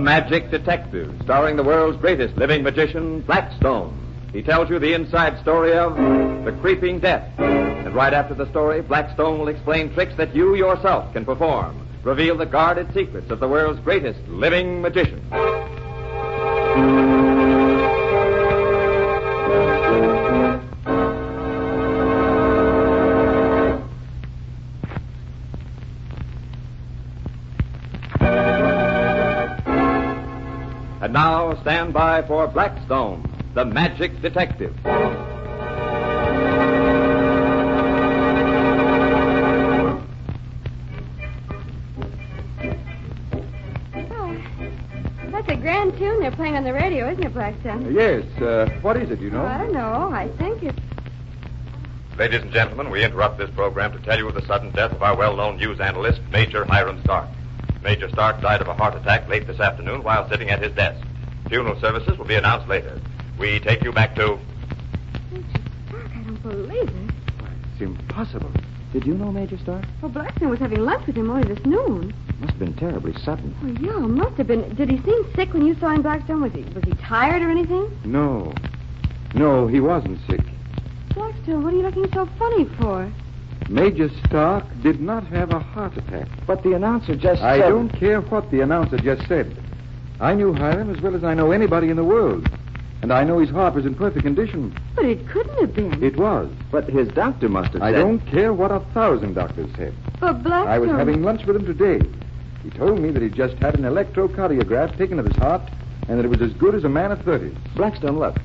Magic Detective, starring the world's greatest living magician, Blackstone. He tells you the inside story of the creeping death. And right after the story, Blackstone will explain tricks that you yourself can perform. Reveal the guarded secrets of the world's greatest living magician. And now, stand by for Blackstone, the Magic Detective. That's a grand tune they're playing on the radio, isn't it, Blackstone? Yes. What is it, you know? I don't know. I think it's... Ladies and gentlemen, we interrupt this program to tell you of the sudden death of our well-known news analyst, Major Hiram Stark. Major Stark died of a heart attack late this afternoon while sitting at his desk. Funeral services will be announced later. We take you back to... Major Stark, I don't believe it. It's impossible. Did you know Major Stark? Well, Blackstone was having lunch with him only this noon. Must have been terribly sudden. Well, yeah, must have been. Did he seem sick when you saw him, Blackstone? Was he tired or anything? No. No, he wasn't sick. Blackstone, what are you looking so funny for? Major Stark did not have a heart attack. But the announcer just I said... don't care what the announcer just said. I knew Hiram as well as I know anybody in the world. And I know his heart was in perfect condition. But it couldn't have been. It was. But his doctor must have I said... don't care what 1,000 doctors said. But Blackstone... I was having lunch with him today. He told me that he'd just had an electrocardiograph taken of his heart and that it was as good as a man of 30. Blackstone, look.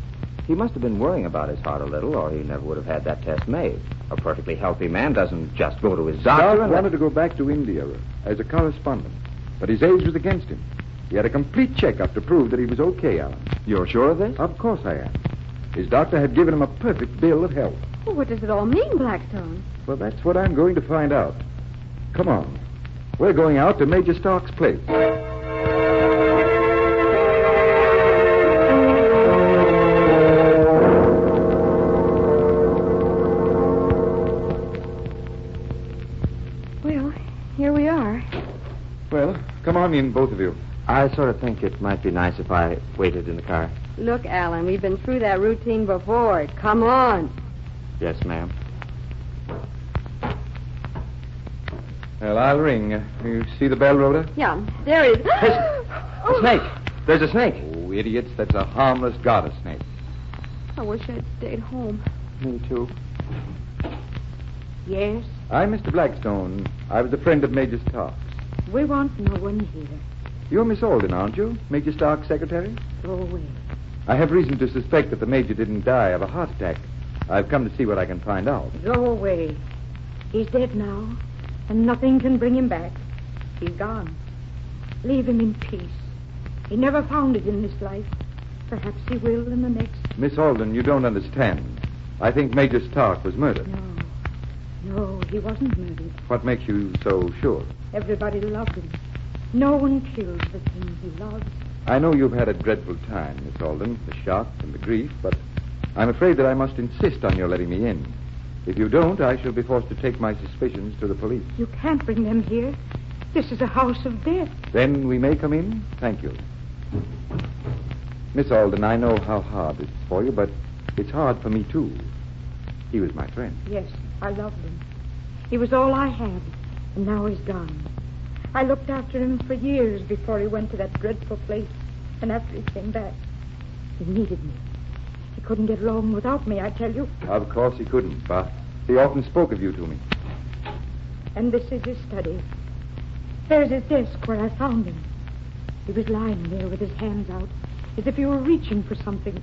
He must have been worrying about his heart a little, or he never would have had that test made. A perfectly healthy man doesn't just go to his doctor Stark wanted to go back to India as a correspondent, but his age was against him. He had a complete checkup to prove that he was okay, Alan. You're sure of this? Of course I am. His doctor had given him a perfect bill of health. Well, what does it all mean, Blackstone? Well, that's what I'm going to find out. Come on. We're going out to Major Stark's place. Well, here we are. Well, come on in, both of you. I sort of think it might be nice if I waited in the car. Look, Alan, we've been through that routine before. Come on. Yes, ma'am. Well, I'll ring. You see the bell, Rhoda? Yeah, there is. A snake. There's a snake. Oh, idiots, that's a harmless goddess snake. I wish I'd stayed home. Me too. Yes? I'm Mr. Blackstone. I was a friend of Major Stark's. We want no one here. You're Miss Alden, aren't you? Major Stark's secretary? Go away. I have reason to suspect that the Major didn't die of a heart attack. I've come to see what I can find out. Go away. He's dead now, and nothing can bring him back. He's gone. Leave him in peace. He never found it in this life. Perhaps he will in the next. Miss Alden, you don't understand. I think Major Stark was murdered. No, he wasn't murdered. What makes you so sure? Everybody loved him. No one kills the thing he loves. I know you've had a dreadful time, Miss Alden, the shock and the grief, but I'm afraid that I must insist on your letting me in. If you don't, I shall be forced to take my suspicions to the police. You can't bring them here. This is a house of death. Then we may come in? Thank you. Miss Alden, I know how hard this is for you, but it's hard for me, too. He was my friend. Yes, I loved him. He was all I had, and now he's gone. I looked after him for years before he went to that dreadful place, and after he came back. He needed me. He couldn't get along without me, I tell you. Of course he couldn't, but he often spoke of you to me. And this is his study. There's his desk where I found him. He was lying there with his hands out, as if he were reaching for something.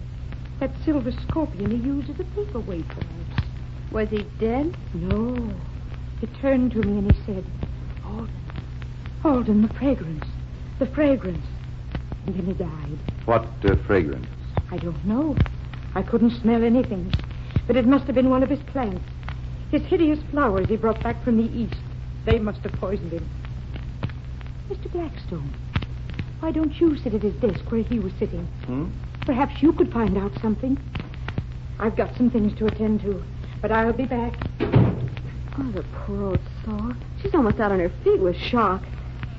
That silver scorpion he used as a paperweight, perhaps. Was he dead? No. He turned to me and he said, Alden, the fragrance. The fragrance. And then he died. What fragrance? I don't know. I couldn't smell anything. But it must have been one of his plants. His hideous flowers he brought back from the east. They must have poisoned him. Mr. Blackstone, why don't you sit at his desk where he was sitting? Perhaps you could find out something. I've got some things to attend to, but I'll be back. Oh, the poor old soul. She's almost out on her feet with shock.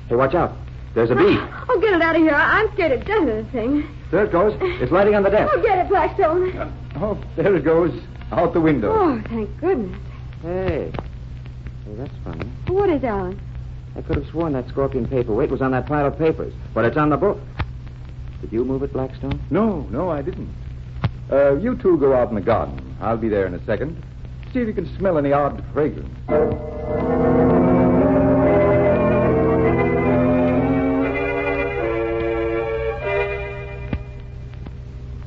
Hey, watch out. There's a beep. Oh, get it out of here. I'm scared to death of this thing. There it goes. It's lighting on the desk. Oh, get it, Blackstone. Oh, there it goes. Out the window. Oh, thank goodness. Hey, that's funny. What is, Alan? I could have sworn that scorpion paperweight was on that pile of papers, but it's on the book. Did you move it, Blackstone? No, I didn't. You two go out in the garden. I'll be there in a second. See if you can smell any odd fragrance.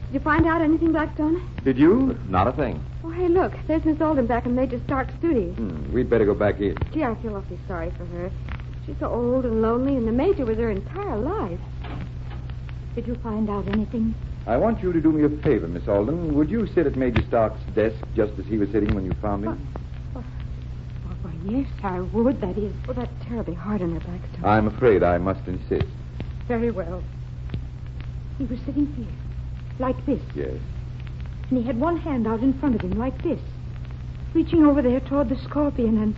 Did you find out anything, Blackstone? Did you? Not a thing. Oh, hey, look. There's Miss Alden back in Major Stark's studio. We'd better go back in. Gee, I feel awfully sorry for her. She's so old and lonely, and the Major was her entire life. Did you find out anything? I want you to do me a favor, Miss Alden. Would you sit at Major Stark's desk just as he was sitting when you found him? Why, yes, I would. That is. Oh, that's terribly hard on her, Blackstone. I'm afraid I must insist. Very well. He was sitting here, like this. Yes. And he had one hand out in front of him, like this, reaching over there toward the scorpion, and...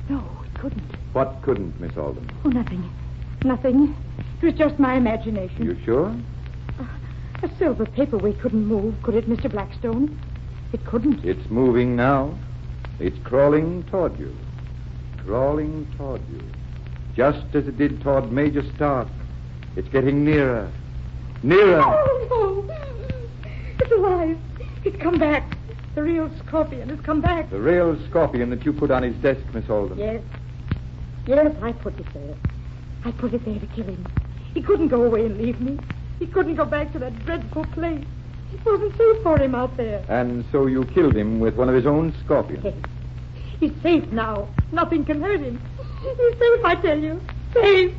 No, it couldn't. What couldn't, Miss Alden? Oh, nothing. Nothing. It was just my imagination. You sure? A silver paperweight couldn't move, could it, Mr. Blackstone? It couldn't. It's moving now. It's crawling toward you. Crawling toward you. Just as it did toward Major Stark. It's getting nearer. Nearer. Oh, no. It's alive. It's come back. The real scorpion has come back. The real scorpion that you put on his desk, Miss Alden. Yes. Yes, I put it there. I put it there to kill him. He couldn't go away and leave me. He couldn't go back to that dreadful place. It wasn't safe for him out there. And so you killed him with one of his own scorpions. Yes. He's safe now. Nothing can hurt him. He's safe, I tell you. Safe.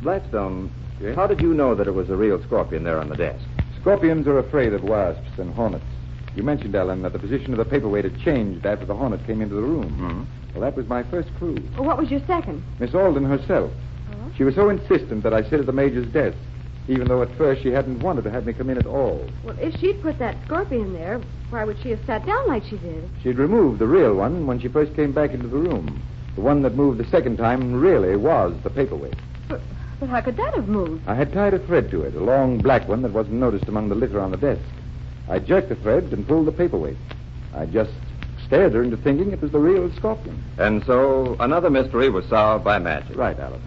Blackstone, how did you know that it was a real scorpion there on the desk? Scorpions are afraid of wasps and hornets. You mentioned, Ellen, that the position of the paperweight had changed after the hornet came into the room. Mm-hmm. Well, that was my first clue. Well, what was your second? Miss Alden herself. Oh? She was so insistent that I sit at the Major's desk, even though at first she hadn't wanted to have me come in at all. Well, if she'd put that scorpion there, why would she have sat down like she did? She'd removed the real one when she first came back into the room. The one that moved the second time really was the paperweight. But how could that have moved? I had tied a thread to it, a long black one that wasn't noticed among the litter on the desk. I jerked the thread and pulled the paperweight. I just stared her into thinking it was the real scorpion. And so another mystery was solved by magic. Right, Alan.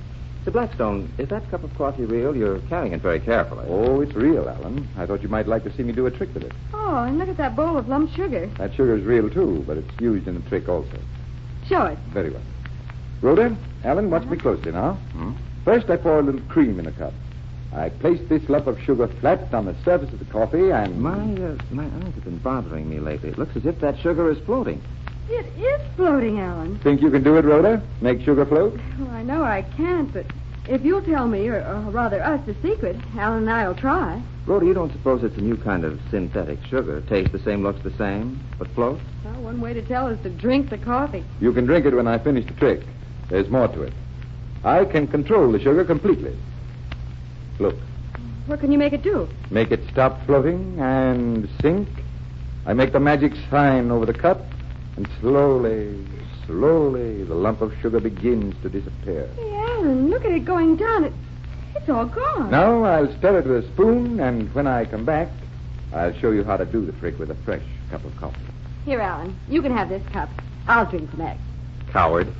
Sir Blackstone, is that cup of coffee real? You're carrying it very carefully. Oh, it's real, Alan. I thought you might like to see me do a trick with it. Oh, and look at that bowl of lump sugar. That sugar's real, too, but it's used in the trick also. Show it. Very well. Rhoda, Alan, watch me closely now. First, I pour a little cream in a cup. I place this lump of sugar flat on the surface of the coffee and... My eyes have been bothering me lately. It looks as if that sugar is floating. It is floating, Alan. Think you can do it, Rhoda? Make sugar float? Well, I know I can't, but if you'll tell me, or rather us, the secret, Alan and I'll try. Rhoda, you don't suppose it's a new kind of synthetic sugar? Tastes the same, looks the same, but floats? Well, one way to tell is to drink the coffee. You can drink it when I finish the trick. There's more to it. I can control the sugar completely. Look. What can you make it do? Make it stop floating and sink. I make the magic sign over the cup, and slowly, the lump of sugar begins to disappear. Hey, Alan, look at it going down. It's all gone. Now I'll stir it with a spoon, and when I come back, I'll show you how to do the trick with a fresh cup of coffee. Here, Alan, you can have this cup. I'll drink the next. Coward.